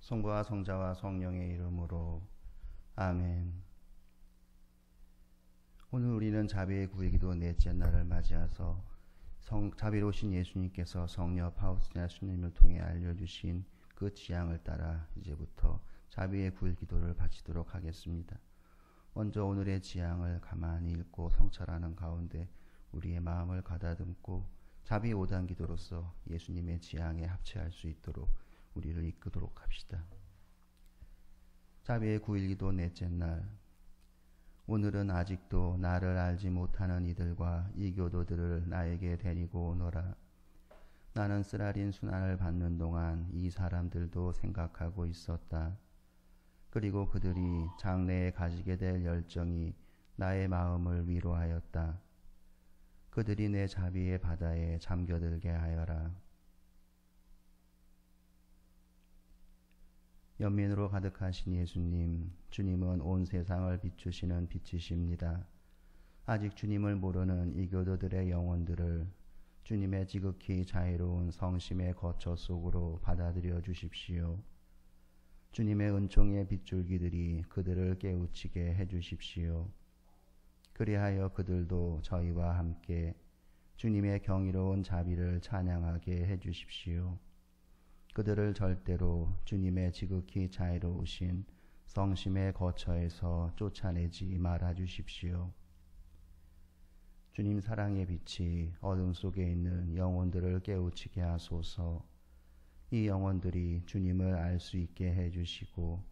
성부와 성자와 성령의 이름으로 아멘. 오늘 우리는 자비의 구일기도 넷째 날을 맞이해서 자비로우신 예수님께서 성녀 파우스티나 수님을 통해 알려주신 그 지향을 따라 이제부터 자비의 구일기도를 바치도록 하겠습니다. 먼저 오늘의 지향을 가만히 읽고 성찰하는 가운데 우리의 마음을 가다듬고 자비 5단 기도로서 예수님의 지향에 합체할 수 있도록 우리를 이끄도록 합시다. 자비의 구일기도 넷째 날. 오늘은 아직도 나를 알지 못하는 이들과 이교도들을 나에게 데리고 오너라. 나는 쓰라린 순환을 받는 동안 이 사람들도 생각하고 있었다. 그리고 그들이 장래에 가지게 될 열정이 나의 마음을 위로하였다. 그들이 내 자비의 바다에 잠겨들게 하여라. 연민으로 가득하신 예수님, 주님은 온 세상을 비추시는 빛이십니다. 아직 주님을 모르는 이교도들의 영혼들을 주님의 지극히 자유로운 성심의 거처 속으로 받아들여 주십시오. 주님의 은총의 빗줄기들이 그들을 깨우치게 해주십시오. 그리하여 그들도 저희와 함께 주님의 경이로운 자비를 찬양하게 해주십시오. 그들을 절대로 주님의 지극히 자유로우신 성심의 거처에서 쫓아내지 말아주십시오. 주님 사랑의 빛이 어둠 속에 있는 영혼들을 깨우치게 하소서. 이 영혼들이 주님을 알 수 있게 해주시고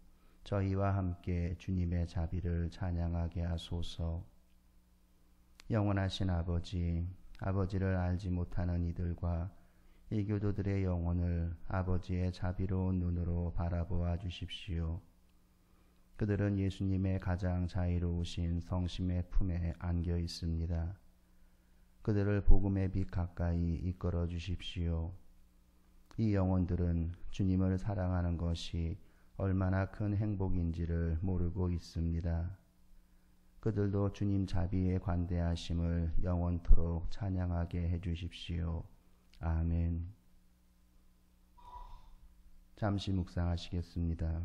저희와 함께 주님의 자비를 찬양하게 하소서. 영원하신 아버지, 아버지를 알지 못하는 이들과 이교도들의 영혼을 아버지의 자비로운 눈으로 바라보아 주십시오. 그들은 예수님의 가장 자유로우신 성심의 품에 안겨 있습니다. 그들을 복음의 빛 가까이 이끌어 주십시오. 이 영혼들은 주님을 사랑하는 것이 얼마나 큰 행복인지를 모르고 있습니다. 그들도 주님 자비의 관대하심을 영원토록 찬양하게 해주십시오. 아멘. 잠시 묵상하시겠습니다.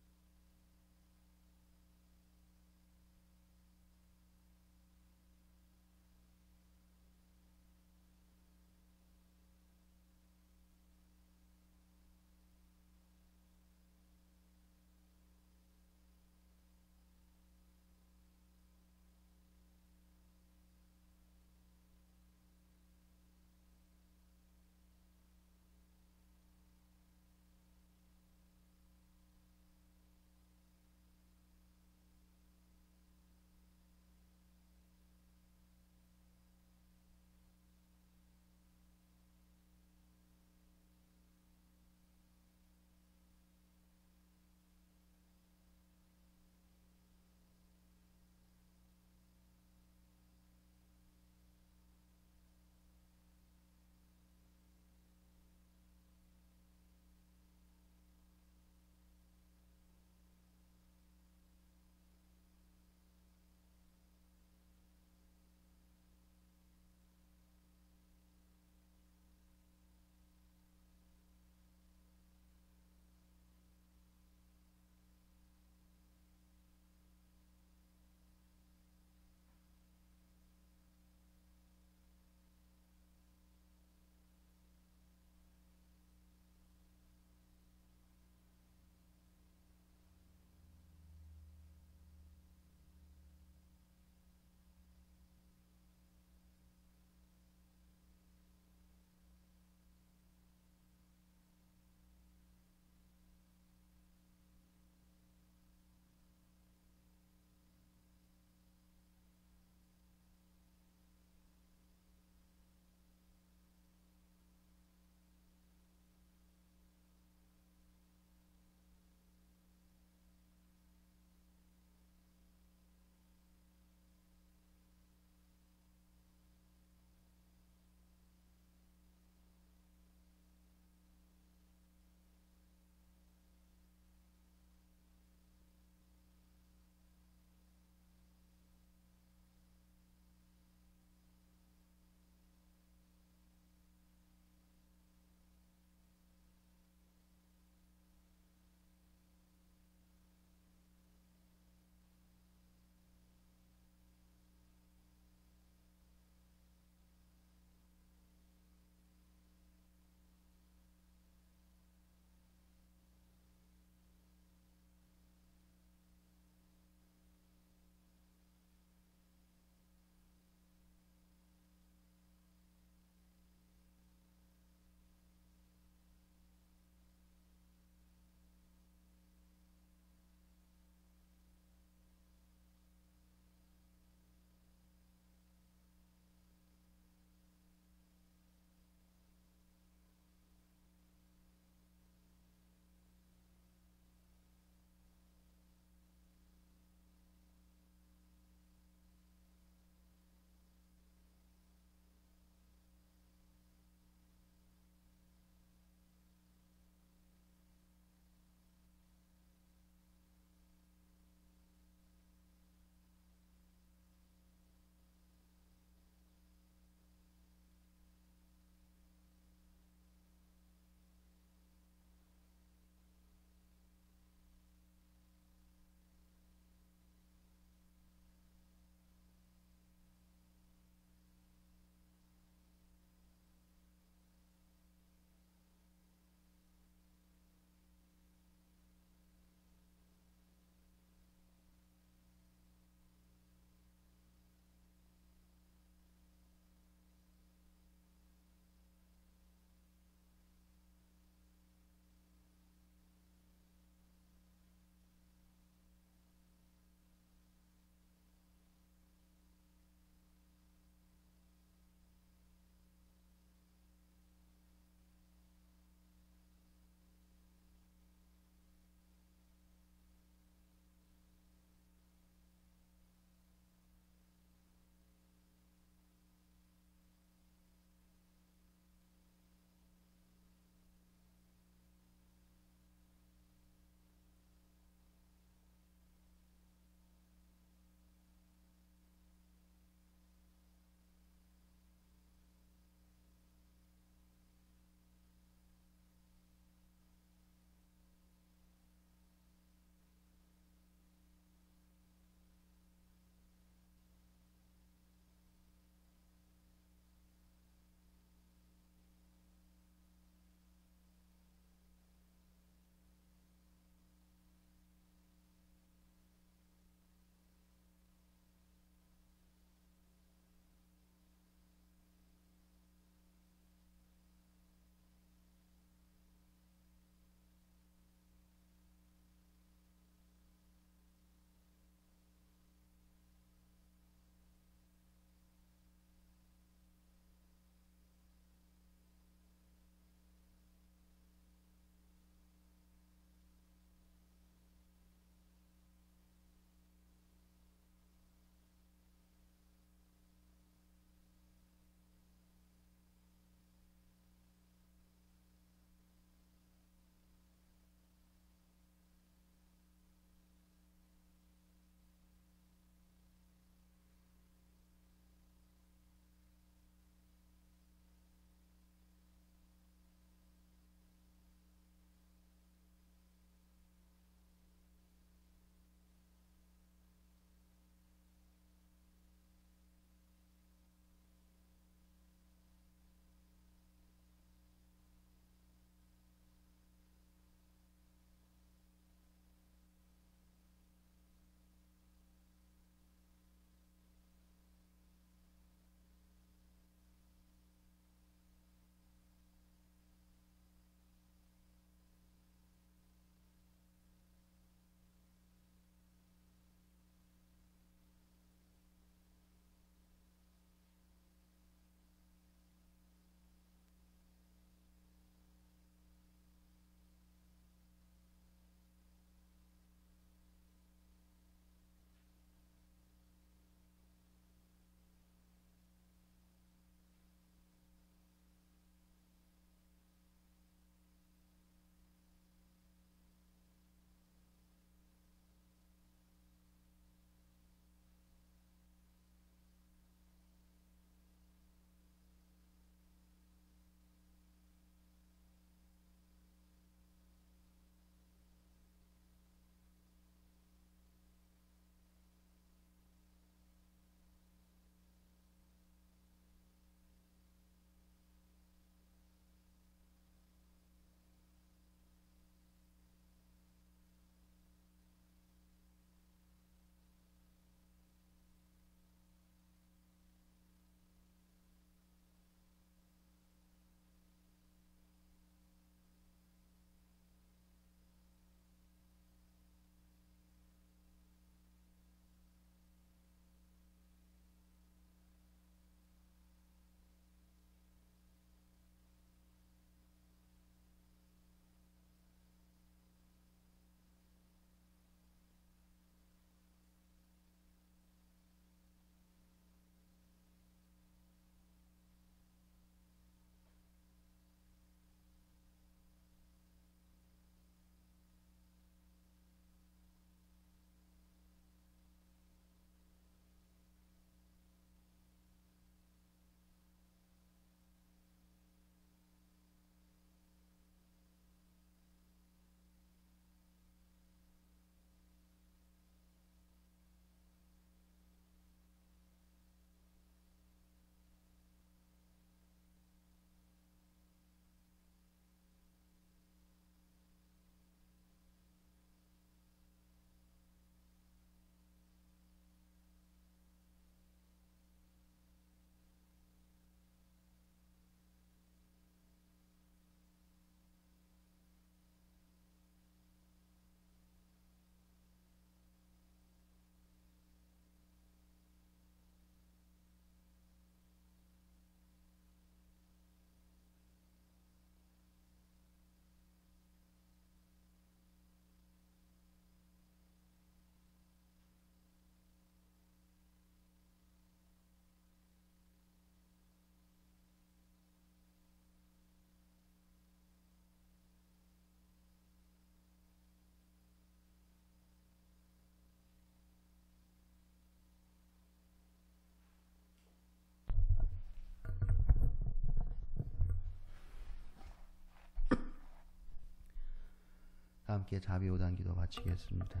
함께 자비 5단 기도 바치겠습니다.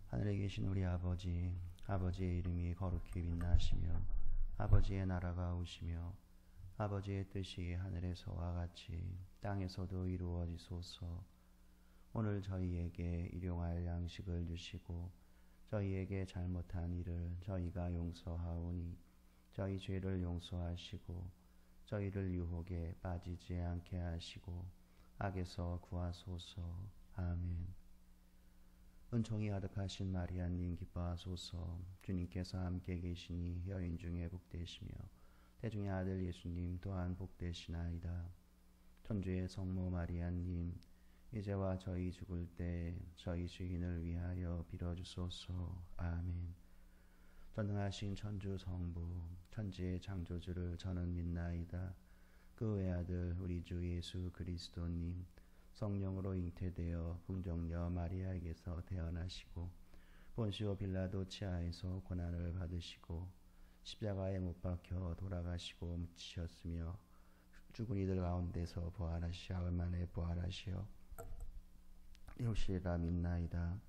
하늘에 계신 우리 아버지, 아버지의 이름이 거룩히 빛나시며 아버지의 나라가 오시며 아버지의 뜻이 하늘에서와 같이 땅에서도 이루어지소서. 오늘 저희에게 일용할 양식을 주시고 저희에게 잘못한 일을 저희가 용서하오니 저희 죄를 용서하시고 저희를 유혹에 빠지지 않게 하시고 악에서 구하소서. 아멘. 은총이 가득하신 마리아님 기뻐하소서. 주님께서 함께 계시니 여인 중에 복되시며 태중의 아들 예수님 또한 복되시나이다. 천주의 성모 마리아님 이제와 저희 죽을 때 저희 죄인을 위하여 빌어주소서. 아멘. 전능하신 천주 성부 천지의 창조주를 저는 믿나이다. 그 외아들 우리 주 예수 그리스도님 성령으로 잉태되어 궁정녀 마리아에게서 태어나시고 본시오 빌라도 치하에서 고난을 받으시고 십자가에 못 박혀 돌아가시고 묻히셨으며 죽은 이들 가운데서 부활하시 사흘 만에 부활하시어 오시리라 믿나이다.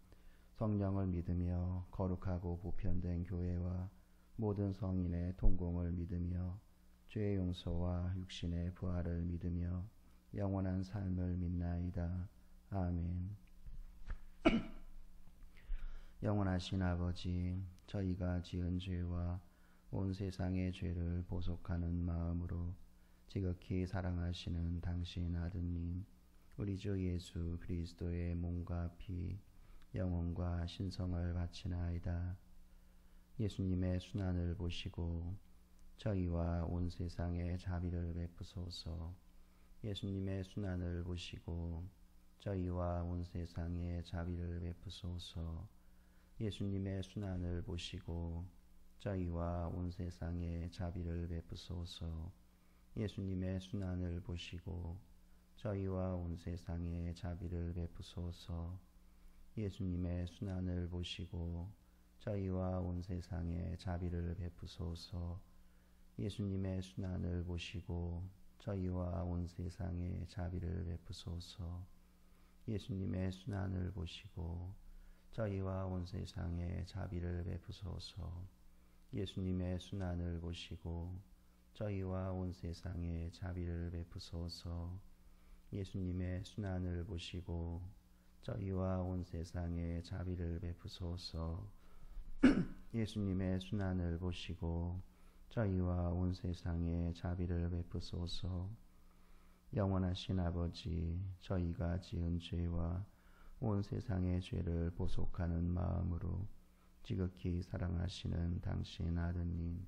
성령을 믿으며 거룩하고 보편된 교회와 모든 성인의 통공을 믿으며 죄의 용서와 육신의 부활을 믿으며 영원한 삶을 믿나이다. 아멘. 영원하신 아버지, 저희가 지은 죄와 온 세상의 죄를 보속하는 마음으로 지극히 사랑하시는 당신 아드님 우리 주 예수 그리스도의 몸과 피 영혼과 신성을 바치나이다. 예수님의 순환을 보시고 저희와 온 세상에 자비를 베푸소서. 예수님의 순환을 보시고 저희와 온 세상에 자비를 베푸소서. 예수님의 순환을 보시고 저희와 온 세상에 자비를 베푸소서. 예수님의 순환을 보시고 저희와 온 세상에 자비를 베푸소서. 예수님의 순환을 보시고 저희와 온 세상에 자비를 베푸소서. 예수님의 순환을 보시고 저희와 온 세상에 자비를 베푸소서. 예수님의 순환을 보시고 저희와 온 세상에 자비를 베푸소서. 예수님의 순환을 보시고 저희와 온 세상에 자비를 베푸소서. 예수님의 순환을 보시고 저희와 온 세상에 자비를 베푸소서. 예수님의 순환을 보시고 저희와 온 세상에 자비를 베푸소서. 영원하신 아버지, 저희가 지은 죄와 온 세상의 죄를 보속하는 마음으로 지극히 사랑하시는 당신 아드님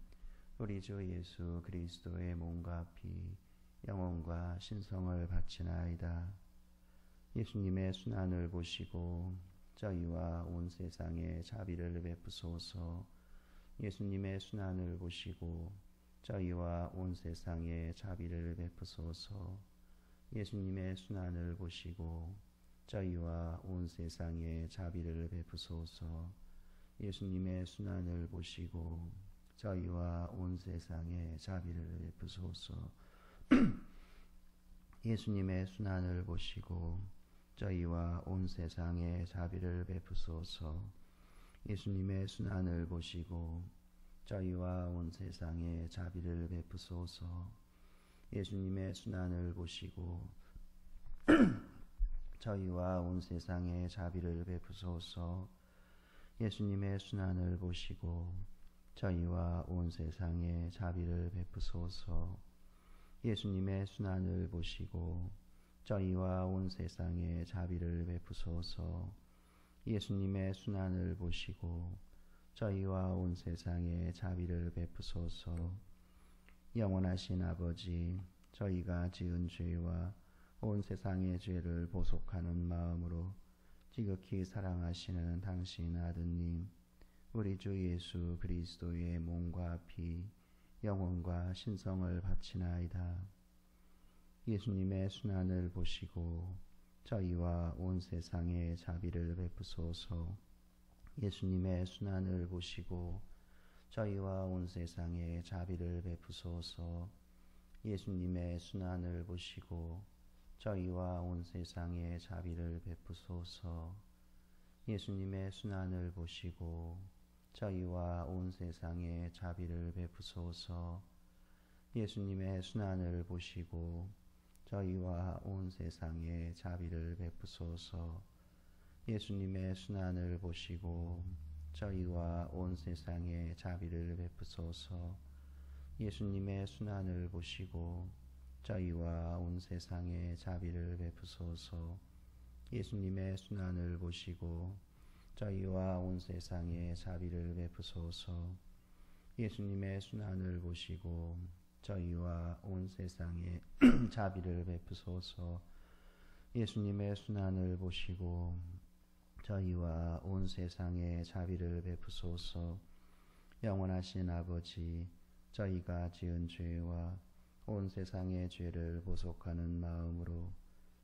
우리 주 예수 그리스도의 몸과 피 영혼과 신성을 바치나이다. 예수님의 순환을 보시고 저희와 온 세상에 자비를 베푸소서. 예수님의 순환을 보시고 저희와 온 세상에 자비를 베푸소서. 예수님의 순환을 보시고 저희와 온 세상에 자비를 베푸소서. 예수님의 순환을 보시고 저희와 온 세상에 자비를 베푸소서. 예수님의 순환을 보시고 저희와 온 세상에 자비를 베푸소서. 예수님의 순환을 보시고 저희와 온 세상에 자비를 베푸소서. 예수님의 순환을 보시고 저희와 온 세상에 자비를 베푸소서. 예수님의 순환을 보시고 저희와 온 세상에 자비를 베푸소서. 예수님의 순환을 보시고 저희와 온 세상에 자비를 베푸소서. 예수님의 순환을 보시고 저희와 온 세상에 자비를 베푸소서. 영원하신 아버지, 저희가 지은 죄와 온 세상의 죄를 보속하는 마음으로 지극히 사랑하시는 당신 아드님 우리 주 예수 그리스도의 몸과 피 영혼과 신성을 바치나이다. 예수님의 순환을 보시고 저희와 온 세상에 자비를 베푸소서. 예수님의 순환을 보시고 저희와 온 세상에 자비를 베푸소서. 예수님의 순환을 보시고 저희와 온 세상에 자비를 베푸소서. 예수님의 순환을 보시고 저희와 온 세상에 자비를 베푸소서. 예수님의 순환을 보시고 저희와 온 세상에 자비를 베푸소서. 예수님의 순환을 보시고 저희와 온 세상에 자비를 베푸소서. 예수님의 순환을 보시고 저희와 온 세상에 자비를 베푸소서. 예수님의 순환을 보시고 저희와 온 세상에 자비를 베푸소서. 예수님의 순환을 보시고 저희와 온 세상에 자비를 베푸소서. 예수님의 순환을 보시고 저희와 온 세상에 자비를 베푸소서. 영원하신 아버지, 저희가 지은 죄와 온 세상의 죄를 보속하는 마음으로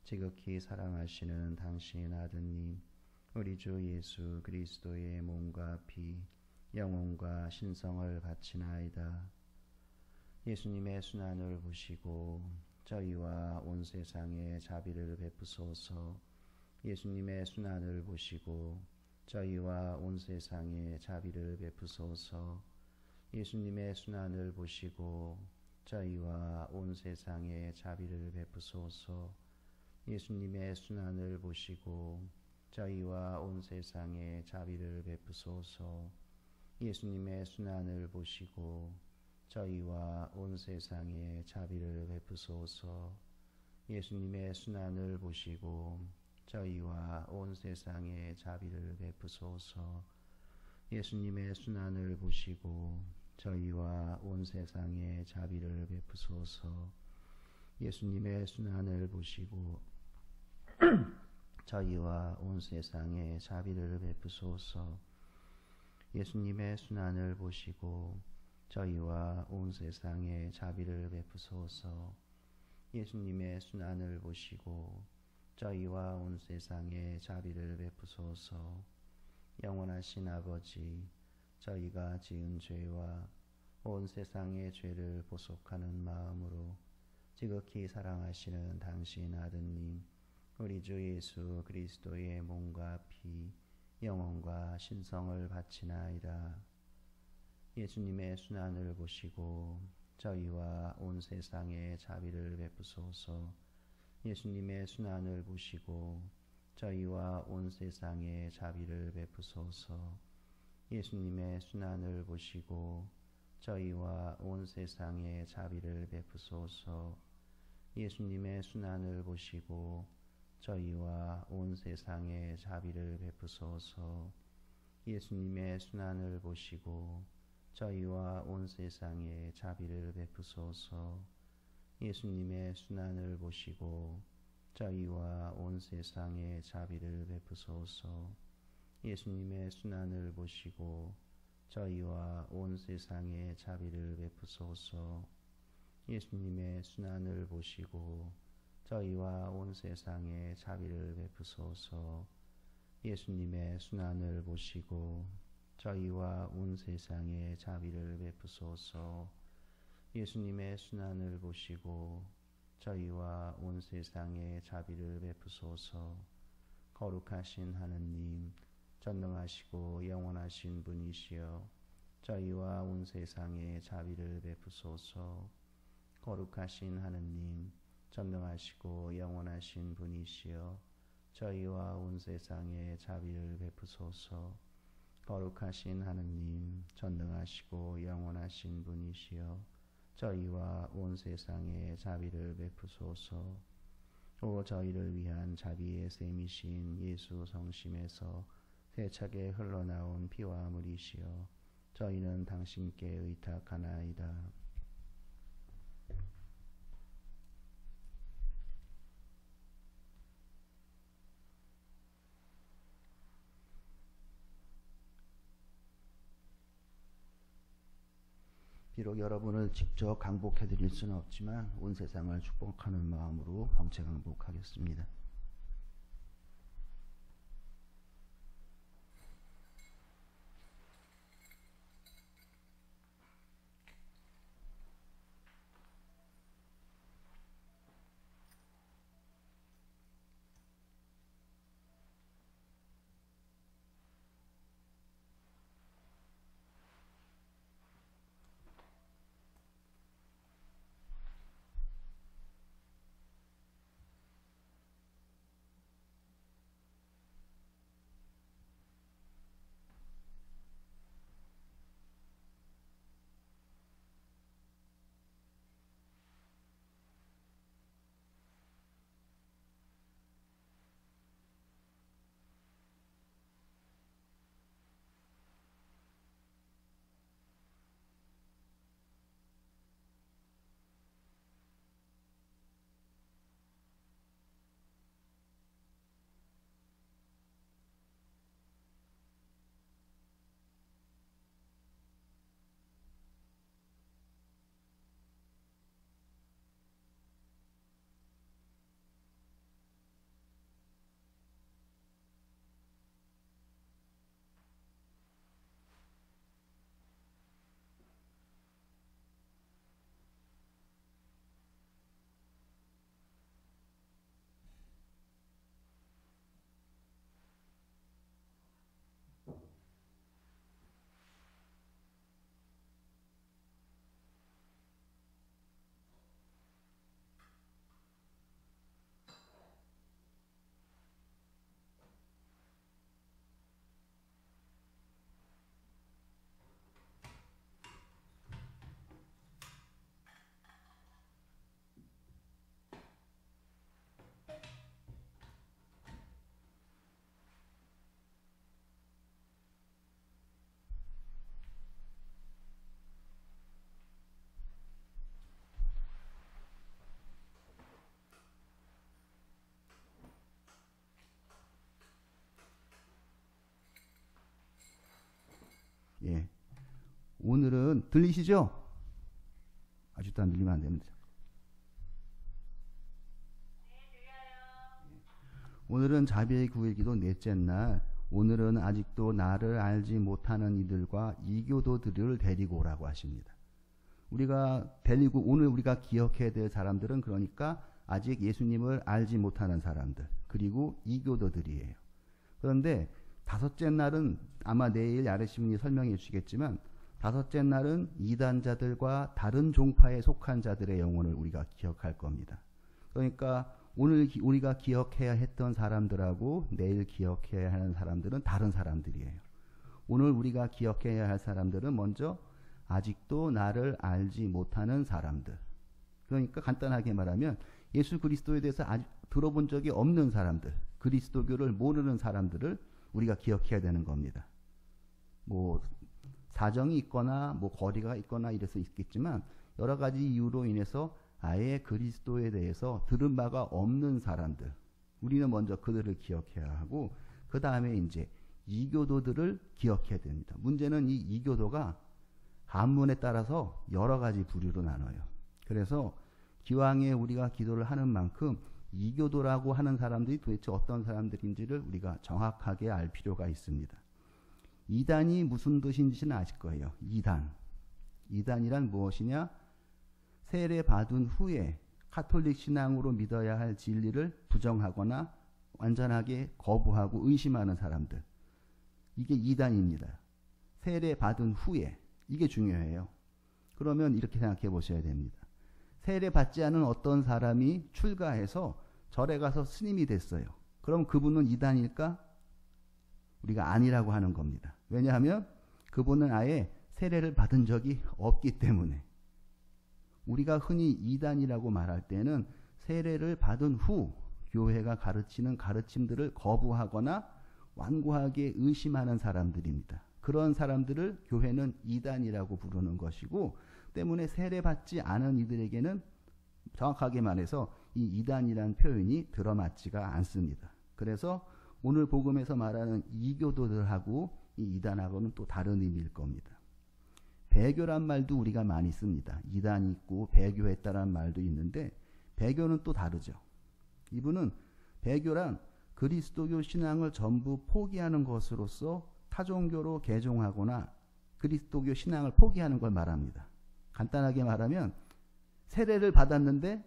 지극히 사랑하시는 당신 아드님 우리 주 예수 그리스도의 몸과 피 영혼과 신성을 바치나이다. 예수님의 순환을 보시고 저희와 온 세상에 자비를 베푸소서. 예수님의 순환을 보시고 저희와 온 세상에 자비를 베푸소서. 예수님의 순환을 보시고 저희와 온 세상에 자비를 베푸소서. 예수님의 순환을 보시고 저희와 온 세상에 자비를 베푸소서. 예수님의 순환을 보시고 저희와 온 세상에 자비를 베푸소서. 예수님의 순환을 보시고 저희와 온 세상에 자비를 베푸소서. 예수님의 순환을 보시고 저희와 온 세상에 자비를 베푸소서. 예수님의 순환을 보시고 저희와 온 세상에 자비를 베푸소서. 예수님의 순환을 보시고 저희와 온 세상에 자비를 베푸소서. 예수님의 순환을 보시고 저희와 온 세상에 자비를 베푸소서. 영원하신 아버지, 저희가 지은 죄와 온 세상의 죄를 보속하는 마음으로 지극히 사랑하시는 당신 아드님 우리 주 예수 그리스도의 몸과 피 영혼과 신성을 바치나이다. 예수님의 순환을 보시고 저희와 온 세상에 자비를 베푸소서. 예수님의 순환을 보시고 저희와 온 세상에 자비를 베푸소서. 예수님의 순환을 보시고 저희와 온 세상에 자비를 베푸소서. 예수님의 순환을 보시고 저희와 온 세상에 자비를 베푸소서. 예수님의 순환을 보시고 저희와 온 세상에 자비를 베푸소서. 예수님의 순환을 보시고 저희와 온 세상에 자비를 베푸소서. 예수님의 순환을 보시고 저희와 온 세상에 자비를 베푸소서. 예수님의 순환을 보시고 저희와 온 세상에 자비를 베푸소서. 예수님의 순환을 보시고 저희와 온 세상에 자비를 베푸소서. 예수님의 순환을 보시고 저희와 온 세상에 자비를 베푸소서. 거룩하신 하느님, 전능하시고 영원하신 분이시여 저희와 온 세상에 자비를 베푸소서. 거룩하신 하느님, 전능하시고 영원하신 분이시여 저희와 온 세상에 자비를 베푸소서. 거룩하신 하느님, 전능하시고 영원하신 분이시여 저희와 온 세상에 자비를 베푸소서. 오 저희를 위한 자비의 샘이신 예수 성심에서 세차게 흘러나온 피와 물이시여 저희는 당신께 의탁하나이다. 비록 여러분을 직접 강복해 드릴 수는 없지만 온 세상을 축복하는 마음으로 범체 강복하겠습니다. 예. 오늘은 들리시죠? 아직도 안 들리면 안 됩니다. 오늘은 자비의 구일기도 넷째 날. 오늘은 아직도 나를 알지 못하는 이들과 이교도들을 데리고 오라고 하십니다. 오늘 우리가 기억해야 될 사람들은 그러니까 아직 예수님을 알지 못하는 사람들, 그리고 이교도들이에요. 그런데 다섯째 날은 아마 내일 야르시민이 설명해 주시겠지만, 다섯째 날은 이단자들과 다른 종파에 속한 자들의 영혼을 우리가 기억할 겁니다. 그러니까 오늘 우리가 기억해야 했던 사람들하고 내일 기억해야 하는 사람들은 다른 사람들이에요. 오늘 우리가 기억해야 할 사람들은 먼저 아직도 나를 알지 못하는 사람들. 그러니까 간단하게 말하면 예수 그리스도에 대해서 아직 들어본 적이 없는 사람들, 그리스도교를 모르는 사람들을 우리가 기억해야 되는 겁니다. 뭐 사정이 있거나 뭐 거리가 있거나 이래서 있겠지만 여러 가지 이유로 인해서 아예 그리스도에 대해서 들은 바가 없는 사람들, 우리는 먼저 그들을 기억해야 하고 그 다음에 이제 이교도들을 기억해야 됩니다. 문제는 이 이교도가 한문에 따라서 여러 가지 부류로 나눠요. 그래서 기왕에 우리가 기도를 하는 만큼 이교도라고 하는 사람들이 도대체 어떤 사람들인지를 우리가 정확하게 알 필요가 있습니다. 이단이 무슨 뜻인지는 아실 거예요. 이단이란 무엇이냐? 세례 받은 후에 카톨릭 신앙으로 믿어야 할 진리를 부정하거나 완전하게 거부하고 의심하는 사람들. 이게 이단입니다. 세례 받은 후에. 이게 중요해요. 그러면 이렇게 생각해 보셔야 됩니다. 세례 받지 않은 어떤 사람이 출가해서 절에 가서 스님이 됐어요. 그럼 그분은 이단일까? 우리가 아니라고 하는 겁니다. 왜냐하면 그분은 아예 세례를 받은 적이 없기 때문에. 우리가 흔히 이단이라고 말할 때는 세례를 받은 후 교회가 가르치는 가르침들을 거부하거나 완고하게 의심하는 사람들입니다. 그런 사람들을 교회는 이단이라고 부르는 것이고, 때문에 세례받지 않은 이들에게는 정확하게 말해서 이 이단이라는 표현이 들어맞지가 않습니다. 그래서 오늘 복음에서 말하는 이교도들하고 이 이단하고는 또 다른 의미일 겁니다. 배교란 말도 우리가 많이 씁니다. 이단이 있고 배교했다라는 말도 있는데 배교는 또 다르죠. 이분은 배교란 그리스도교 신앙을 전부 포기하는 것으로서 타종교로 개종하거나 그리스도교 신앙을 포기하는 걸 말합니다. 간단하게 말하면 세례를 받았는데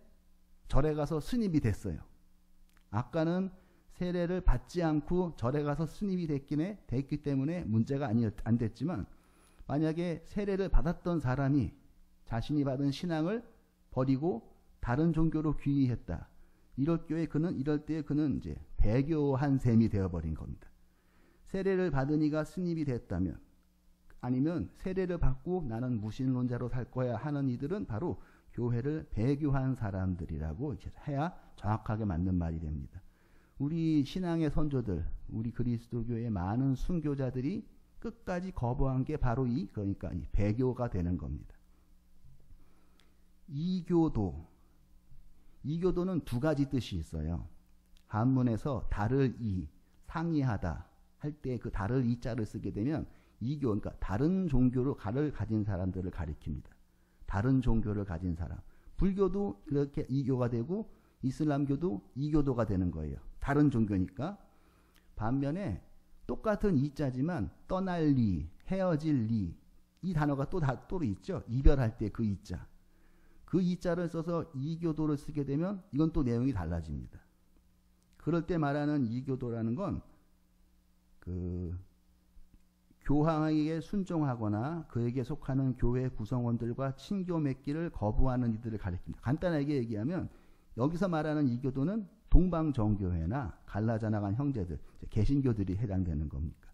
절에 가서 스님이 됐어요. 아까는 세례를 받지 않고 절에 가서 스님이 됐기 때문에 문제가 안 됐지만, 만약에 세례를 받았던 사람이 자신이 받은 신앙을 버리고 다른 종교로 귀의했다. 이럴 때에 그는 이제 배교한 셈이 되어버린 겁니다. 세례를 받은 이가 스님이 됐다면, 아니면 세례를 받고 나는 무신론자로 살 거야 하는 이들은 바로 교회를 배교한 사람들이라고 해야 정확하게 맞는 말이 됩니다. 우리 신앙의 선조들, 우리 그리스도교의 많은 순교자들이 끝까지 거부한 게 바로 그러니까 이 배교가 되는 겁니다. 이교도는 두 가지 뜻이 있어요. 한문에서 다를 상이하다 할 때 그 다를 이자를 쓰게 되면 그러니까 다른 종교를 가진 사람들을 가리킵니다. 다른 종교를 가진 사람. 불교도 그렇게 이교가 되고 이슬람교도 이교도가 되는 거예요. 다른 종교니까. 반면에 똑같은 이자지만 떠날 리, 헤어질 리, 이 단어가 또 있죠. 이별할 때 그 이자. 그 이자를 써서 이교도를 쓰게 되면 이건 또 내용이 달라집니다. 그럴 때 말하는 이교도라는 건 교황에게 순종하거나 그에게 속하는 교회 구성원들과 친교 맺기를 거부하는 이들을 가리킵니다. 간단하게 얘기하면 여기서 말하는 이교도는 동방정교회나 갈라져 나간 형제들, 개신교들이 해당되는 겁니까?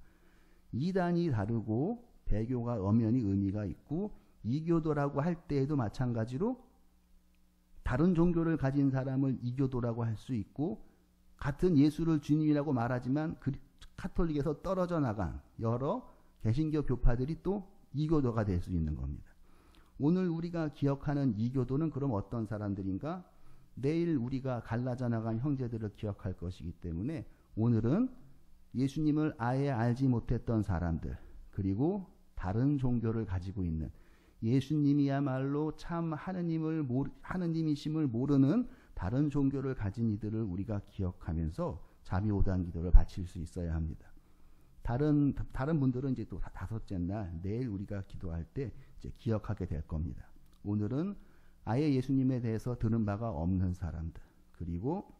이단이 다르고 배교가 엄연히 의미가 있고, 이교도라고 할 때에도 마찬가지로 다른 종교를 가진 사람을 이교도라고 할 수 있고, 같은 예수를 주님이라고 말하지만 카톨릭에서 떨어져 나간 여러 개신교 교파들이 또 이교도가 될 수 있는 겁니다. 오늘 우리가 기억하는 이교도는 그럼 어떤 사람들인가? 내일 우리가 갈라져 나간 형제들을 기억할 것이기 때문에 오늘은 예수님을 아예 알지 못했던 사람들, 그리고 다른 종교를 가지고 있는, 예수님이야말로 참 하느님이심을 모르는 다른 종교를 가진 이들을 우리가 기억하면서 자비오단 기도를 바칠 수 있어야 합니다. 다른 분들은 이제 또 다섯째 날 내일 우리가 기도할 때 이제 기억하게 될 겁니다. 오늘은 아예 예수님에 대해서 들은 바가 없는 사람들, 그리고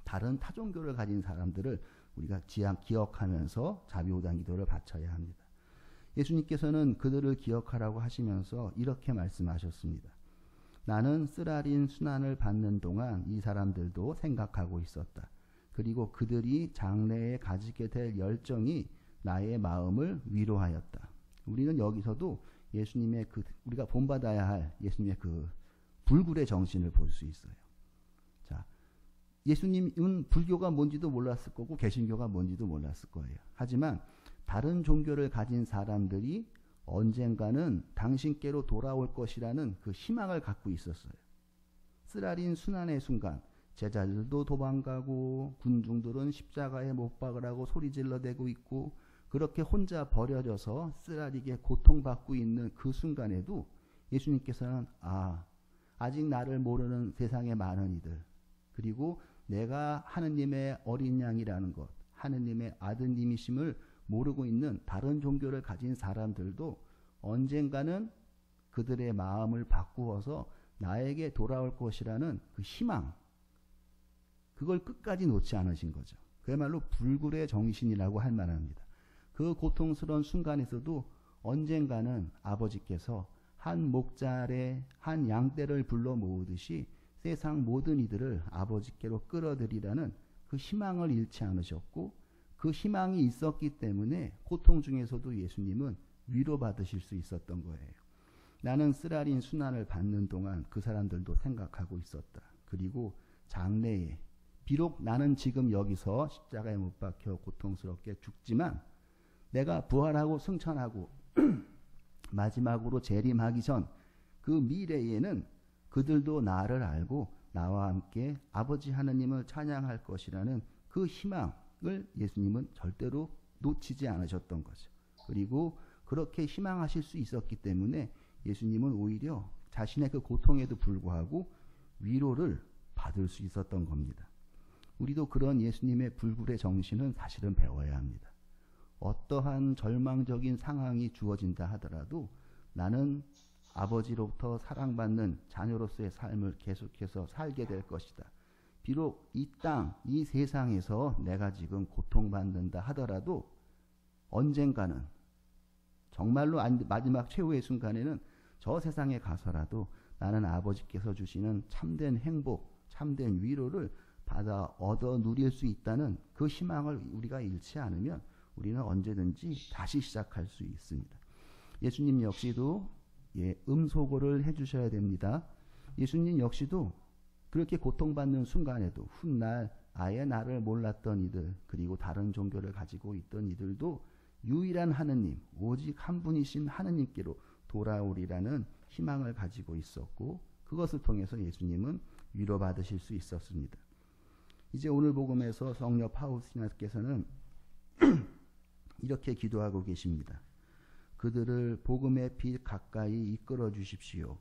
다른 타종교를 가진 사람들을 우리가 기억하면서 자비오단 기도를 바쳐야 합니다. 예수님께서는 그들을 기억하라고 하시면서 이렇게 말씀하셨습니다. 나는 쓰라린 순환을 받는 동안 이 사람들도 생각하고 있었다. 그리고 그들이 장래에 가지게 될 열정이 나의 마음을 위로하였다. 우리는 여기서도 예수님의 우리가 본받아야 할 예수님의 그 불굴의 정신을 볼 수 있어요. 자, 예수님은 불교가 뭔지도 몰랐을 거고 개신교가 뭔지도 몰랐을 거예요. 하지만 다른 종교를 가진 사람들이 언젠가는 당신께로 돌아올 것이라는 그 희망을 갖고 있었어요. 쓰라린 순환의 순간 제자들도 도망가고 군중들은 십자가에 못 박으라고 소리질러대고 있고 그렇게 혼자 버려져서 쓰라리게 고통받고 있는 그 순간에도 예수님께서는 아직 나를 모르는 세상의 많은 이들, 그리고 내가 하느님의 어린 양이라는 것, 하느님의 아드님이심을 모르고 있는 다른 종교를 가진 사람들도 언젠가는 그들의 마음을 바꾸어서 나에게 돌아올 것이라는 그 희망, 그걸 끝까지 놓지 않으신 거죠. 그야말로 불굴의 정신이라고 할 만합니다. 그 고통스러운 순간에서도 언젠가는 아버지께서 한 목자의 한 양떼를 불러 모으듯이 세상 모든 이들을 아버지께로 끌어들이라는 그 희망을 잃지 않으셨고, 그 희망이 있었기 때문에 고통 중에서도 예수님은 위로받으실 수 있었던 거예요. 나는 쓰라린 순환을 받는 동안 그 사람들도 생각하고 있었다. 그리고 장래에 비록 나는 지금 여기서 십자가에 못 박혀 고통스럽게 죽지만 내가 부활하고 승천하고 마지막으로 재림하기 전 그 미래에는 그들도 나를 알고 나와 함께 아버지 하느님을 찬양할 것이라는 그 희망을 예수님은 절대로 놓치지 않으셨던 거죠. 그리고 그렇게 희망하실 수 있었기 때문에 예수님은 오히려 자신의 그 고통에도 불구하고 위로를 받을 수 있었던 겁니다. 우리도 그런 예수님의 불굴의 정신은 사실은 배워야 합니다. 어떠한 절망적인 상황이 주어진다 하더라도 나는 아버지로부터 사랑받는 자녀로서의 삶을 계속해서 살게 될 것이다. 비록 이 땅, 이 세상에서 내가 지금 고통받는다 하더라도 언젠가는 정말로 마지막 최후의 순간에는 저 세상에 가서라도 나는 아버지께서 주시는 참된 행복, 참된 위로를 받아 얻어 누릴 수 있다는 그 희망을 우리가 잃지 않으면 우리는 언제든지 다시 시작할 수 있습니다. 예수님 역시도 음소거를 해주셔야 됩니다. 예수님 역시도 그렇게 고통받는 순간에도 훗날 아예 나를 몰랐던 이들, 그리고 다른 종교를 가지고 있던 이들도 유일한 하느님, 오직 한 분이신 하느님께로 돌아오리라는 희망을 가지고 있었고, 그것을 통해서 예수님은 위로받으실 수 있었습니다. 이제 오늘 복음에서 성녀 파우스티나께서는 이렇게 기도하고 계십니다. 그들을 복음의 빛 가까이 이끌어 주십시오.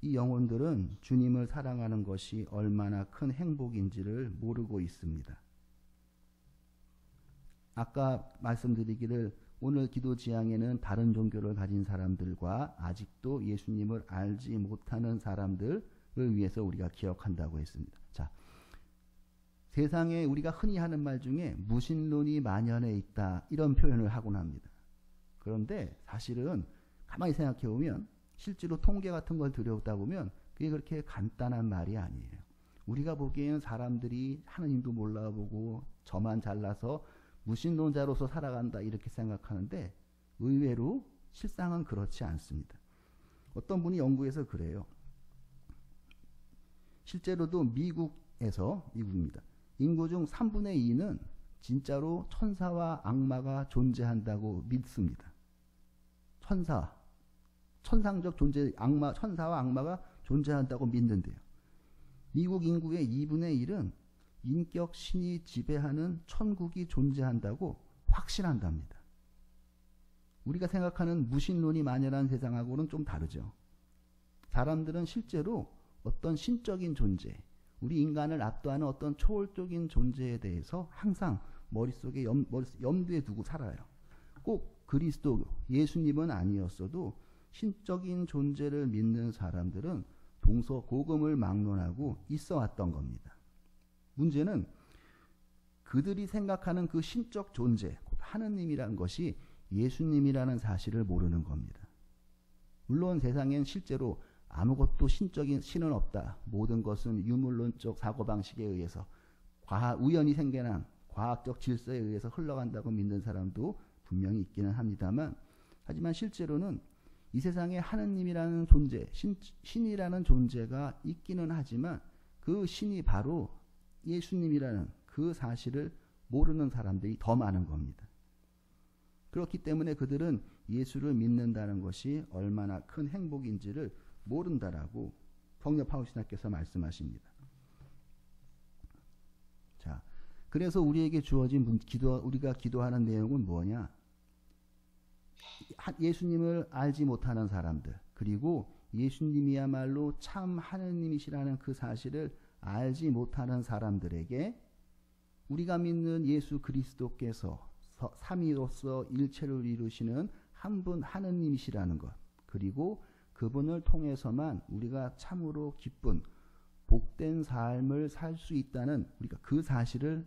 이 영혼들은 주님을 사랑하는 것이 얼마나 큰 행복인지를 모르고 있습니다. 아까 말씀드리기를 오늘 기도 지향에는 다른 종교를 가진 사람들과 아직도 예수님을 알지 못하는 사람들을 위해서 우리가 기억한다고 했습니다. 자, 세상에 우리가 흔히 하는 말 중에 무신론이 만연해 있다, 이런 표현을 하곤 합니다. 그런데 사실은 가만히 생각해 보면 실제로 통계 같은 걸 들여다 보면 그게 그렇게 간단한 말이 아니에요. 우리가 보기에는 사람들이 하느님도 몰라보고 저만 잘나서 무신론자로서 살아간다 이렇게 생각하는데 의외로 실상은 그렇지 않습니다. 어떤 분이 연구해서 그래요. 실제로도 미국입니다. 인구 중 3분의 2는 진짜로 천사와 악마가 존재한다고 믿습니다. 천상적 존재, 천사와 악마가 존재한다고 믿는데요. 미국 인구의 2분의 1은 인격 신이 지배하는 천국이 존재한다고 확신한답니다. 우리가 생각하는 무신론이 만연한 세상하고는 좀 다르죠. 사람들은 실제로 어떤 신적인 존재, 우리 인간을 압도하는 어떤 초월적인 존재에 대해서 항상 머릿속에 염두에 두고 살아요. 꼭 그리스도, 예수님은 아니었어도 신적인 존재를 믿는 사람들은 동서고금을 막론하고 있어 왔던 겁니다. 문제는 그들이 생각하는 그 신적 존재, 곧 하느님이라는 것이 예수님이라는 사실을 모르는 겁니다. 물론 세상엔 실제로 아무것도 신적인 신은 없다. 모든 것은 유물론적 사고방식에 의해서 우연히 생겨난 과학적 질서에 의해서 흘러간다고 믿는 사람도 분명히 있기는 합니다만, 하지만 실제로는 이 세상에 하느님이라는 존재, 신이라는 존재가 있기는 하지만 그 신이 바로 예수님이라는 그 사실을 모르는 사람들이 더 많은 겁니다. 그렇기 때문에 그들은 예수를 믿는다는 것이 얼마나 큰 행복인지를 모른다라고 성녀 파우스티나께서 말씀하십니다. 자, 그래서 우리에게 주어진 우리가 기도하는 내용은 뭐냐? 예수님을 알지 못하는 사람들, 그리고 예수님이야말로 참 하느님이시라는 그 사실을 알지 못하는 사람들에게 우리가 믿는 예수 그리스도께서 삼위로서 일체를 이루시는 한 분 하느님이시라는 것, 그리고 그분을 통해서만 우리가 참으로 기쁜 복된 삶을 살 수 있다는, 우리가 그 사실을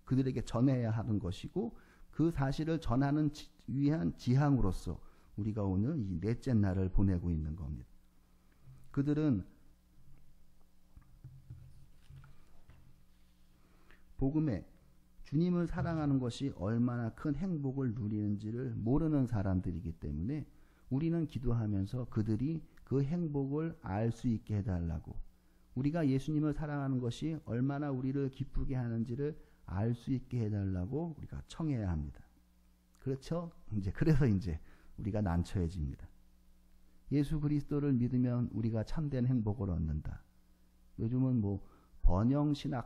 그들에게 전해야 하는 것이고, 그 사실을 전하는 위한 지향으로서 우리가 오늘 이 넷째 날을 보내고 있는 겁니다. 그들은 복음에 주님을 사랑하는 것이 얼마나 큰 행복을 누리는지를 모르는 사람들이기 때문에 우리는 기도하면서 그들이 그 행복을 알 수 있게 해달라고, 우리가 예수님을 사랑하는 것이 얼마나 우리를 기쁘게 하는지를 알 수 있게 해달라고 우리가 청해야 합니다. 그렇죠? 그래서 우리가 난처해집니다. 예수 그리스도를 믿으면 우리가 참된 행복을 얻는다. 요즘은 번영신앙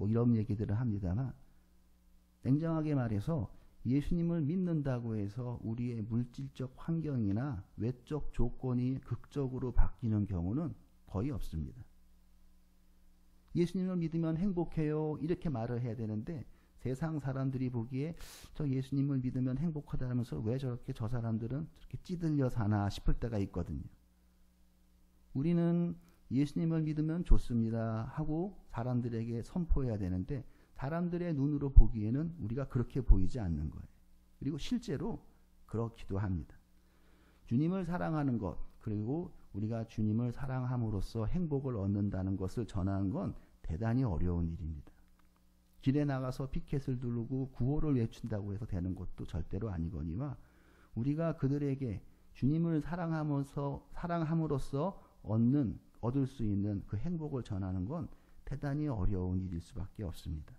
이런 얘기들을 합니다만, 냉정하게 말해서 예수님을 믿는다고 해서 우리의 물질적 환경이나 외적 조건이 극적으로 바뀌는 경우는 거의 없습니다. 예수님을 믿으면 행복해요, 이렇게 말을 해야 되는데 세상 사람들이 보기에 저 예수님을 믿으면 행복하다면서 왜 저렇게 저 사람들은 저렇게 찌들려 사나 싶을 때가 있거든요. 우리는 예수님을 믿으면 좋습니다 하고 사람들에게 선포해야 되는데, 사람들의 눈으로 보기에는 우리가 그렇게 보이지 않는 거예요. 그리고 실제로 그렇기도 합니다. 주님을 사랑하는 것, 그리고 우리가 주님을 사랑함으로써 행복을 얻는다는 것을 전하는 건 대단히 어려운 일입니다. 길에 나가서 피켓을 두르고 구호를 외친다고 해서 되는 것도 절대로 아니거니와, 우리가 그들에게 주님을 사랑함으로써 얻을 수 있는 그 행복을 전하는 건 대단히 어려운 일일 수밖에 없습니다.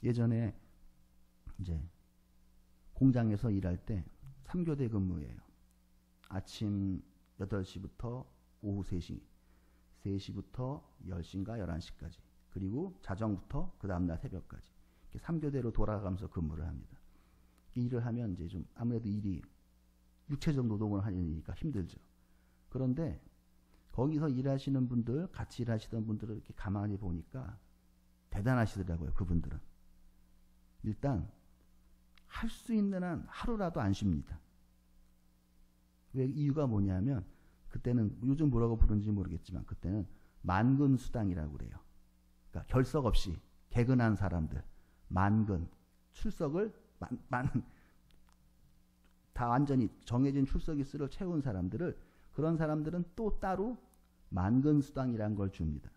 예전에 공장에서 일할 때 3교대 근무예요. 아침 8시부터 오후 3시, 3시부터 10시인가 11시까지, 그리고 자정부터 그 다음날 새벽까지 이렇게 3교대로 돌아가면서 근무를 합니다. 일을 하면 좀 아무래도 일이 육체적 노동을 하니까 힘들죠. 그런데 거기서 일하시는 분들, 같이 일하시던 분들을 이렇게 가만히 보니까 대단하시더라고요. 그분들은 일단 할 수 있는 한 하루라도 안 쉽니다. 왜? 이유가 뭐냐면 그때는 요즘 뭐라고 부르는지 모르겠지만 그때는 만근수당이라고 그래요. 그러니까 결석 없이 개근한 사람들, 만근 출석을 다 완전히 정해진 출석 일수를 채운 사람들을, 그런 사람들은 또 따로 만근수당이라는 걸 줍니다.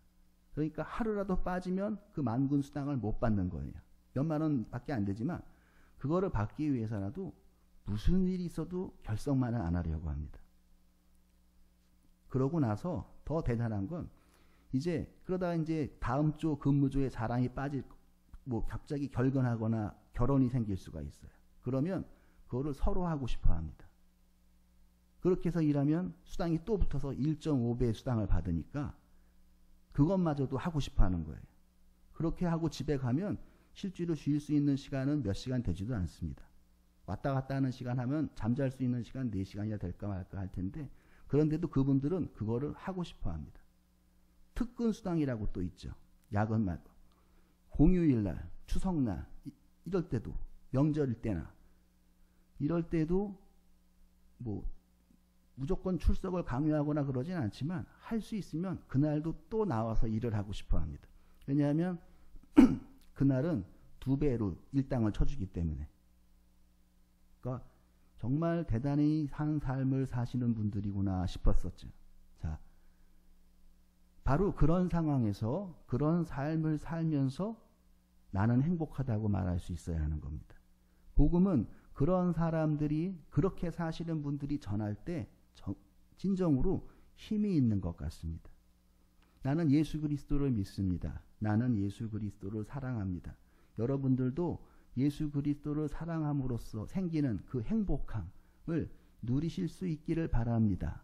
그러니까 하루라도 빠지면 그 만근수당을 못 받는 거예요. 몇만 원밖에 안 되지만 그거를 받기 위해서라도 무슨 일이 있어도 결석만은 안 하려고 합니다. 그러고 나서 더 대단한 건 그러다가 다음 주 근무조에 사람이 갑자기 결근하거나 결혼이 생길 수가 있어요. 그러면 그거를 서로 하고 싶어 합니다. 그렇게 해서 일하면 수당이 또 붙어서 1.5배의 수당을 받으니까 그것마저도 하고 싶어 하는 거예요. 그렇게 하고 집에 가면 실제로 쉴 수 있는 시간은 몇 시간 되지도 않습니다. 왔다 갔다 하는 시간 하면 잠잘 수 있는 시간 4시간이나 될까 말까 할 텐데, 그런데도 그분들은 그거를 하고 싶어 합니다. 특근 수당이라고 또 있죠. 야근 말고. 공휴일날, 추석날, 이럴 때도, 명절일 때나, 이럴 때도 뭐 무조건 출석을 강요하거나 그러진 않지만 할 수 있으면 그날도 또 나와서 일을 하고 싶어 합니다. 왜냐하면 그날은 2배로 일당을 쳐주기 때문에. 그러니까 정말 대단히 산 삶을 사시는 분들이구나 싶었었죠. 자, 바로 그런 상황에서 그런 삶을 살면서 나는 행복하다고 말할 수 있어야 하는 겁니다. 복음은 그런 사람들이, 그렇게 사시는 분들이 전할 때 진정으로 힘이 있는 것 같습니다. 나는 예수 그리스도를 믿습니다. 나는 예수 그리스도를 사랑합니다. 여러분들도 예수 그리스도를 사랑함으로써 생기는 그 행복함을 누리실 수 있기를 바랍니다.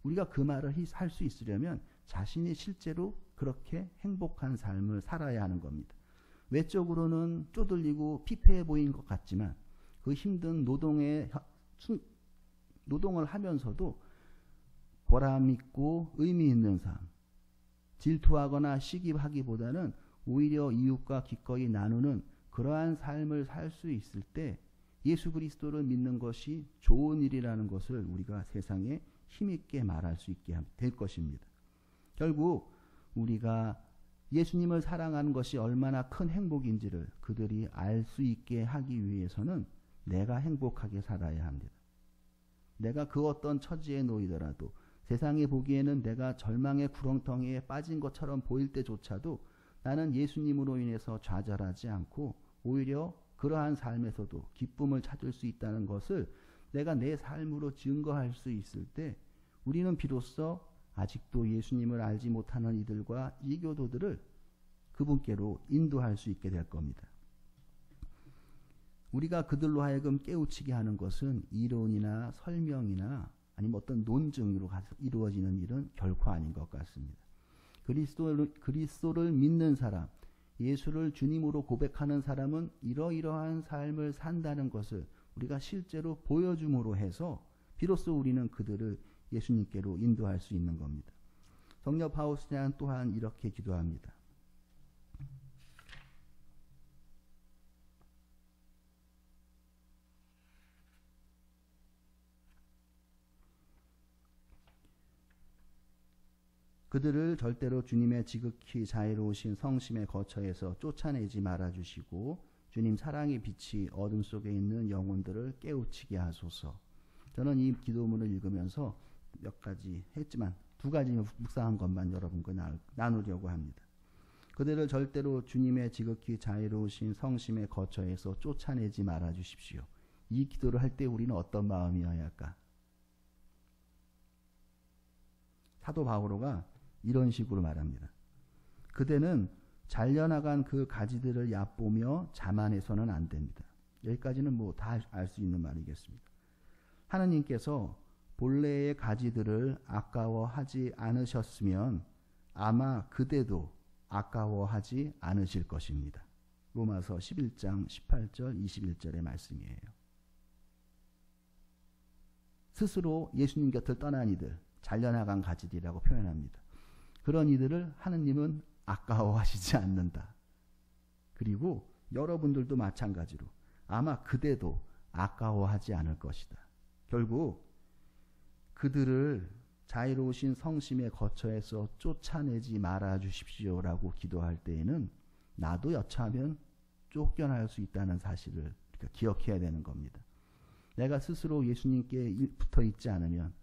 우리가 그 말을 할 수 있으려면 자신이 실제로 그렇게 행복한 삶을 살아야 하는 겁니다. 외적으로는 쪼들리고 피폐해 보이는 것 같지만 그 힘든 노동을 하면서도 보람 있고 의미 있는 삶, 질투하거나 시기하기보다는 오히려 이웃과 기꺼이 나누는 그러한 삶을 살 수 있을 때 예수 그리스도를 믿는 것이 좋은 일이라는 것을 우리가 세상에 힘있게 말할 수 있게 될 것입니다. 결국 우리가 예수님을 사랑하는 것이 얼마나 큰 행복인지를 그들이 알 수 있게 하기 위해서는 내가 행복하게 살아야 합니다. 내가 그 어떤 처지에 놓이더라도, 세상에 보기에는 내가 절망의 구렁텅이에 빠진 것처럼 보일 때조차도 나는 예수님으로 인해서 좌절하지 않고 오히려 그러한 삶에서도 기쁨을 찾을 수 있다는 것을 내가 내 삶으로 증거할 수 있을 때 우리는 비로소 아직도 예수님을 알지 못하는 이들과 이교도들을 그분께로 인도할 수 있게 될 겁니다. 우리가 그들로 하여금 깨우치게 하는 것은 이론이나 설명이나 아니면 어떤 논증으로 이루어지는 일은 결코 아닌 것 같습니다. 그리스도를 믿는 사람, 예수를 주님으로 고백하는 사람은 이러이러한 삶을 산다는 것을 우리가 실제로 보여줌으로 해서 비로소 우리는 그들을 예수님께로 인도할 수 있는 겁니다. 성녀 파우스티나 또한 이렇게 기도합니다. 그들을 절대로 주님의 지극히 자애로우신 성심의 거처에서 쫓아내지 말아주시고 주님 사랑의 빛이 어둠 속에 있는 영혼들을 깨우치게 하소서. 저는 이 기도문을 읽으면서 몇 가지 했지만 2가지 묵상한 것만 여러분과 나누려고 합니다. 그들을 절대로 주님의 지극히 자애로우신 성심의 거처에서 쫓아내지 말아주십시오. 이 기도를 할 때 우리는 어떤 마음이어야 할까? 사도 바오로가 이런 식으로 말합니다. 그대는 잘려나간 그 가지들을 얕보며 자만해서는 안 됩니다. 여기까지는 뭐 다 알 수 있는 말이겠습니다. 하느님께서 본래의 가지들을 아까워하지 않으셨으면 아마 그대도 아까워하지 않으실 것입니다. 로마서 11장 18절 21절의 말씀이에요. 스스로 예수님 곁을 떠난 이들, 잘려나간 가지들이라고 표현합니다. 그런 이들을 하느님은 아까워하시지 않는다. 그리고 여러분들도 마찬가지로 아마 그대도 아까워하지 않을 것이다. 결국 그들을 자애로우신 성심의 거처에서 쫓아내지 말아 주십시오라고 기도할 때에는 나도 여차하면 쫓겨날 수 있다는 사실을 기억해야 되는 겁니다. 내가 스스로 예수님께 붙어 있지 않으면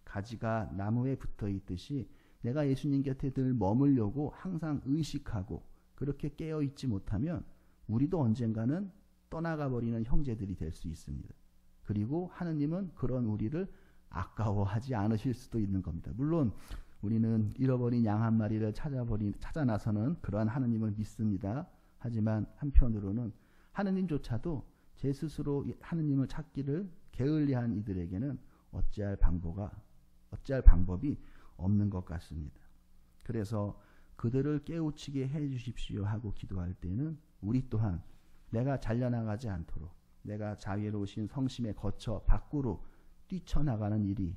가지가 나무에 붙어 있듯이 내가 예수님 곁에 늘 머물려고 항상 의식하고 그렇게 깨어 있지 못하면 우리도 언젠가는 떠나가 버리는 형제들이 될 수 있습니다. 그리고 하느님은 그런 우리를 아까워하지 않으실 수도 있는 겁니다. 물론 우리는 잃어버린 양 한 마리를 찾아 나서는 그러한 하느님을 믿습니다. 하지만 한편으로는 하느님조차도 제 스스로 하느님을 찾기를 게을리한 이들에게는 어찌할 방법이 없는 것 같습니다. 그래서 그들을 깨우치게 해 주십시오 하고 기도할 때는 우리 또한 내가 잘려나가지 않도록 내가 자유로우신 성심에 거쳐 밖으로 뛰쳐나가는 일이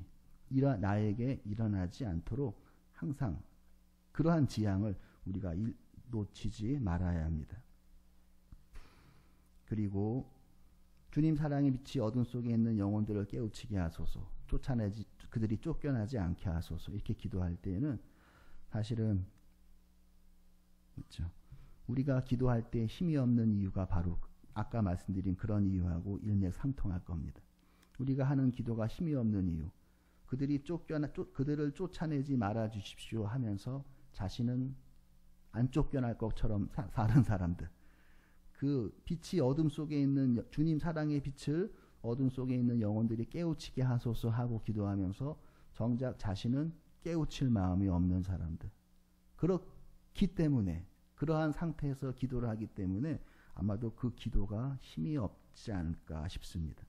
나에게 일어나지 않도록 항상 그러한 지향을 우리가 놓치지 말아야 합니다. 그리고 주님 사랑의 빛이 어둠 속에 있는 영혼들을 깨우치게 하소서, 그들이 쫓겨나지 않게 하소서 이렇게 기도할 때에는 사실은 그렇죠. 우리가 기도할 때 힘이 없는 이유가 바로 아까 말씀드린 그런 이유하고 일맥상통할 겁니다. 우리가 하는 기도가 힘이 없는 이유, 그들을 쫓아내지 말아 주십시오 하면서 자신은 안 쫓겨날 것처럼 사는 사람들, 그 빛이 어둠 속에 있는 주님 사랑의 빛을 어둠 속에 있는 영혼들이 깨우치게 하소서 하고 기도하면서 정작 자신은 깨우칠 마음이 없는 사람들, 그렇기 때문에 그러한 상태에서 기도를 하기 때문에 아마도 그 기도가 힘이 없지 않을까 싶습니다.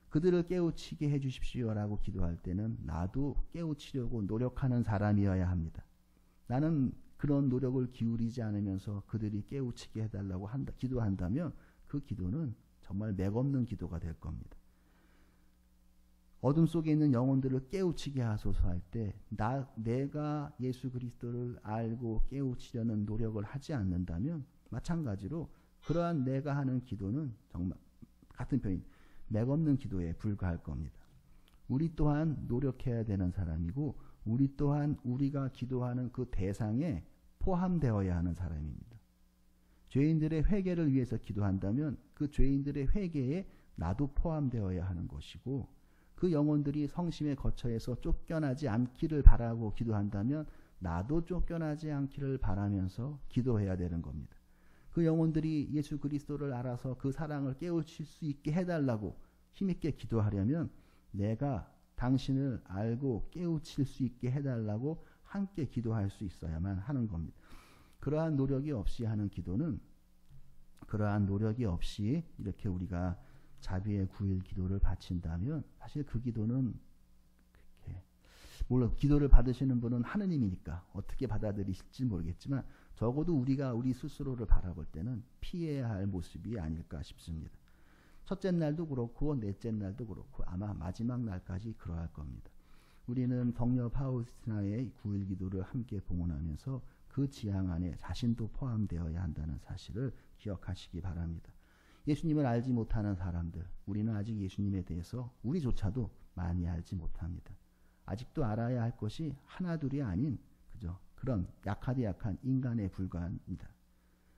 그들을 깨우치게 해주십시오라고 기도할 때는 나도 깨우치려고 노력하는 사람이어야 합니다. 나는 그런 노력을 기울이지 않으면서 그들이 깨우치게 해달라고 기도한다면 그 기도는 정말 맥없는 기도가 될 겁니다. 어둠 속에 있는 영혼들을 깨우치게 하소서 할 때 내가 예수 그리스도를 알고 깨우치려는 노력을 하지 않는다면 마찬가지로 그러한 내가 하는 기도는 정말 같은 표현 맥없는 기도에 불과할 겁니다. 우리 또한 노력해야 되는 사람이고 우리 또한 우리가 기도하는 그 대상에 포함되어야 하는 사람입니다. 죄인들의 회개를 위해서 기도한다면 그 죄인들의 회개에 나도 포함되어야 하는 것이고 그 영혼들이 성심의 거처에서 쫓겨나지 않기를 바라고 기도한다면 나도 쫓겨나지 않기를 바라면서 기도해야 되는 겁니다. 그 영혼들이 예수 그리스도를 알아서 그 사랑을 깨우칠 수 있게 해달라고 힘있게 기도하려면 내가 당신을 알고 깨우칠 수 있게 해달라고 함께 기도할 수 있어야만 하는 겁니다. 그러한 노력이 없이 하는 기도는 그러한 노력이 없이 이렇게 우리가 자비의 9일 기도를 바친다면 사실 그 기도는 물론 기도를 받으시는 분은 하느님이니까 어떻게 받아들이실지 모르겠지만 적어도 우리가 우리 스스로를 바라볼 때는 피해야 할 모습이 아닐까 싶습니다. 첫째 날도 그렇고 넷째 날도 그렇고 아마 마지막 날까지 그러할 겁니다. 우리는 성녀 파우스티나의 9일 기도를 함께 봉헌하면서 그 지향 안에 자신도 포함되어야 한다는 사실을 기억하시기 바랍니다. 예수님을 알지 못하는 사람들, 우리는 아직 예수님에 대해서 우리조차도 많이 알지 못합니다. 아직도 알아야 할 것이 하나둘이 아닌 그저 그런 약하디 약한 인간에 불과합니다.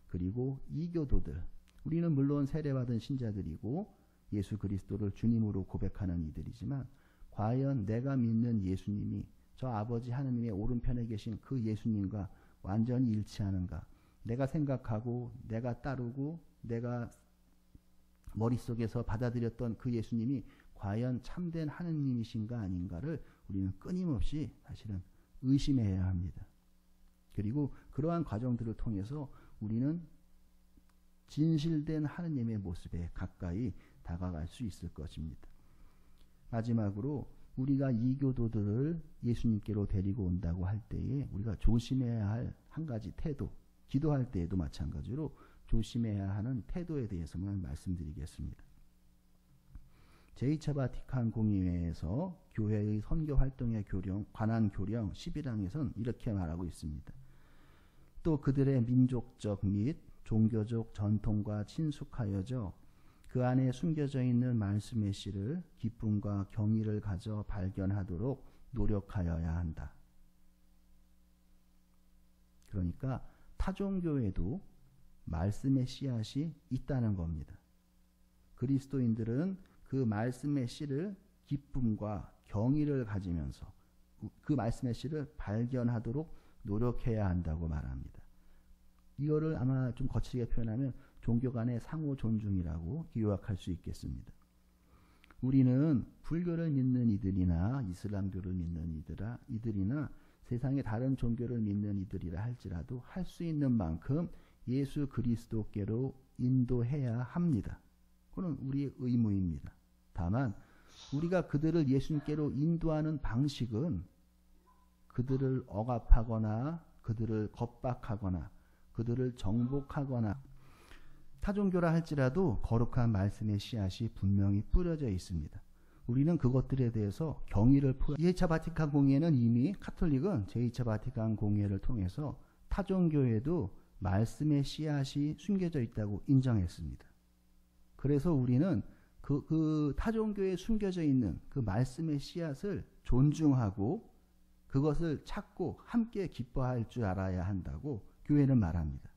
그리고 이교도들, 우리는 물론 세례받은 신자들이고 예수 그리스도를 주님으로 고백하는 이들이지만 과연 내가 믿는 예수님이 저 아버지 하느님의 오른편에 계신 그 예수님과 완전히 일치하는가? 내가 생각하고 내가 따르고 내가 머릿속에서 받아들였던 그 예수님이 과연 참된 하느님이신가 아닌가를 우리는 끊임없이 사실은 의심해야 합니다. 그리고 그러한 과정들을 통해서 우리는 진실된 하느님의 모습에 가까이 다가갈 수 있을 것입니다. 마지막으로 우리가 이교도들을 예수님께로 데리고 온다고 할 때에 우리가 조심해야 할 한 가지 태도, 기도할 때에도 마찬가지로 조심해야 하는 태도에 대해서만 말씀드리겠습니다. 제2차 바티칸 공의회에서 교회의 선교 활동에 관한 교령 11항에서는 이렇게 말하고 있습니다. 또 그들의 민족적 및 종교적 전통과 친숙하여져 그 안에 숨겨져 있는 말씀의 씨를 기쁨과 경의를 가져 발견하도록 노력하여야 한다. 그러니까 타종교에도 말씀의 씨앗이 있다는 겁니다. 그리스도인들은 그 말씀의 씨를 기쁨과 경의를 가지면서 그 말씀의 씨를 발견하도록 노력해야 한다고 말합니다. 이거를 아마 좀 거칠게 표현하면 종교 간의 상호 존중이라고 요약할 수 있겠습니다. 우리는 불교를 믿는 이들이나 이슬람교를 믿는 이들이나 세상의 다른 종교를 믿는 이들이라 할지라도 할 수 있는 만큼 예수 그리스도께로 인도해야 합니다. 그건 우리의 의무입니다. 다만 우리가 그들을 예수님께로 인도하는 방식은 그들을 억압하거나 그들을 겁박하거나 그들을 정복하거나 타종교라 할지라도 거룩한 말씀의 씨앗이 분명히 뿌려져 있습니다. 우리는 그것들에 대해서 경의를 표해 2차 바티칸 공의회는 이미 카톨릭은 제2차 바티칸 공의회를 통해서 타종교에도 말씀의 씨앗이 숨겨져 있다고 인정했습니다. 그래서 우리는 그 타종교에 숨겨져 있는 그 말씀의 씨앗을 존중하고 그것을 찾고 함께 기뻐할 줄 알아야 한다고 교회는 말합니다.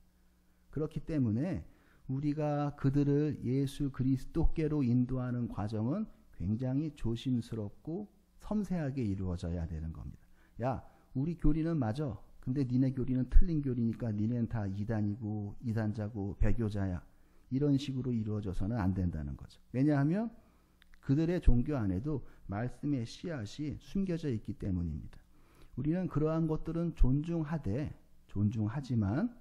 그렇기 때문에 우리가 그들을 예수 그리스도께로 인도하는 과정은 굉장히 조심스럽고 섬세하게 이루어져야 되는 겁니다. 야, 우리 교리는 맞아. 근데 니네 교리는 틀린 교리니까 니네는 다 이단이고 이단자고 배교자야. 이런 식으로 이루어져서는 안 된다는 거죠. 왜냐하면 그들의 종교 안에도 말씀의 씨앗이 숨겨져 있기 때문입니다. 우리는 그러한 것들은 존중하지만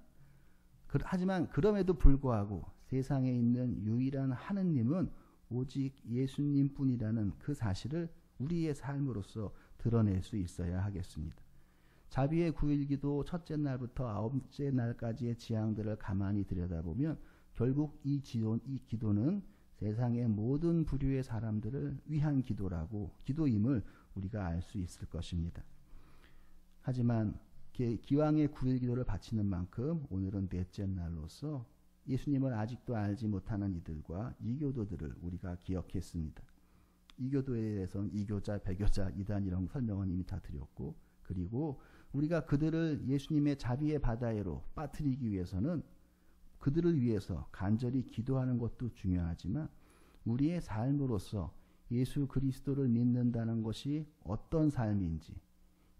그럼에도 불구하고 세상에 있는 유일한 하느님은 오직 예수님뿐이라는 그 사실을 우리의 삶으로서 드러낼 수 있어야 하겠습니다. 자비의 9일 기도 첫째 날부터 9째 날까지의 지향들을 가만히 들여다보면 결국 이 기도는 세상의 모든 부류의 사람들을 위한 기도임을 우리가 알 수 있을 것입니다. 하지만 기왕의 9일 기도를 바치는 만큼 오늘은 넷째 날로서 예수님을 아직도 알지 못하는 이들과 이교도들을 우리가 기억했습니다. 이교도에 대해서는 이교자, 배교자, 이단 이런 설명은 이미 다 드렸고, 그리고 우리가 그들을 예수님의 자비의 바다에로 빠뜨리기 위해서는 그들을 위해서 간절히 기도하는 것도 중요하지만 우리의 삶으로서 예수 그리스도를 믿는다는 것이 어떤 삶인지,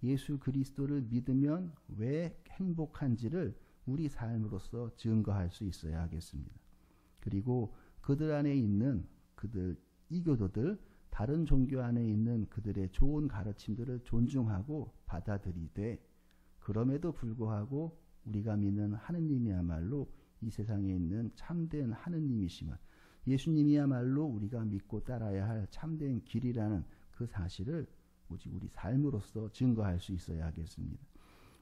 예수 그리스도를 믿으면 왜 행복한지를 우리 삶으로서 증거할 수 있어야 하겠습니다. 그리고 그들 안에 있는 그들 이교도들, 다른 종교 안에 있는 그들의 좋은 가르침들을 존중하고 받아들이되, 그럼에도 불구하고 우리가 믿는 하느님이야말로 이 세상에 있는 참된 하느님이심을, 예수님이야말로 우리가 믿고 따라야 할 참된 길이라는 그 사실을 오직 우리 삶으로서 증거할 수 있어야 하겠습니다.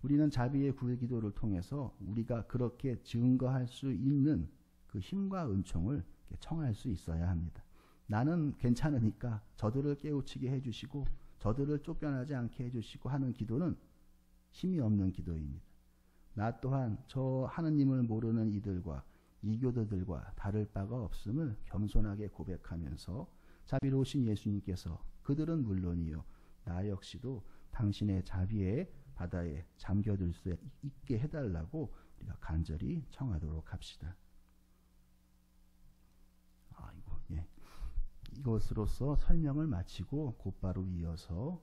우리는 자비의 9일 기도를 통해서 우리가 그렇게 증거할 수 있는 그 힘과 은총을 청할 수 있어야 합니다. 나는 괜찮으니까 저들을 깨우치게 해주시고 저들을 쫓겨나지 않게 해주시고 하는 기도는 힘이 없는 기도입니다. 나 또한 저 하느님을 모르는 이들과 이교도들과 다를 바가 없음을 겸손하게 고백하면서 자비로우신 예수님께서 그들은 물론이요 나 역시도 당신의 자비의 바다에 잠겨들 수 있게 해달라고 우리가 간절히 청하도록 합시다. 이것으로서 설명을 마치고 곧바로 이어서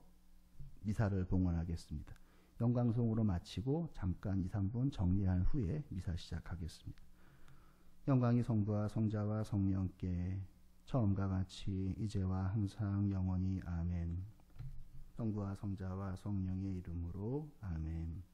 미사를 봉헌하겠습니다. 영광송으로 마치고 잠깐 2, 3분 정리한 후에 미사 시작하겠습니다. 영광이 성부와 성자와 성령께 처음과 같이 이제와 항상 영원히 아멘. 성부와 성자와 성령의 이름으로 아멘.